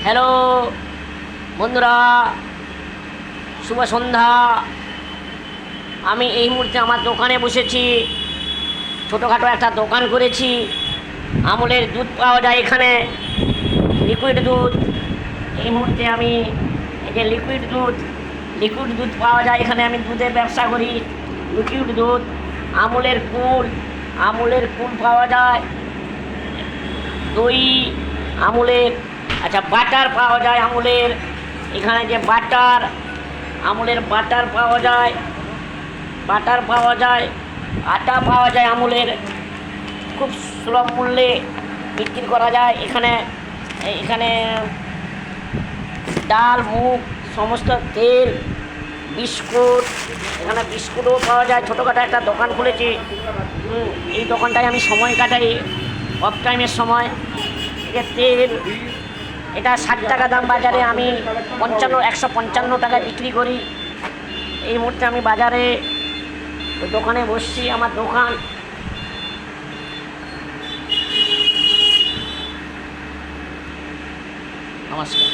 Hello বন্ধুরা, শুভ সন্ধ্যা। আমি এই মুহূর্তে আমার দোকানে বসেছি। ছোটোখাটো একটা দোকান করেছি। আমুলের দুধ পাওয়া যায় এখানে, লিকুইড দুধ। এই মুহূর্তে আমি এই যে লিকুইড দুধ পাওয়া যায় এখানে। আমি দুধের ব্যবসা করি, লিকুইড দুধ। আমুলের কুল পাওয়া যায়, দই আমুলের, আচ্ছা বাটার পাওয়া যায় আমুলের। এখানে যে আমুলের বাটার পাওয়া যায়, আটা পাওয়া যায় আমুলের। খুব সুলভ মূল্যে বিক্রি করা যায় এখানে ডাল, মুগ, সমস্ত তেল, বিস্কুট। এখানে বিস্কুটও পাওয়া যায়। ছোটোখাটো একটা দোকান খুলেছি। এই দোকানটায় আমি সময় কাটাই, অফ টাইমের সময়। এটা তেল, এটা 60 টাকা দাম। বাজারে আমি 155 টাকায় বিক্রি করি। এই মুহূর্তে আমি বাজারে ওই দোকানে বসছি, আমার দোকান। নমস্কার।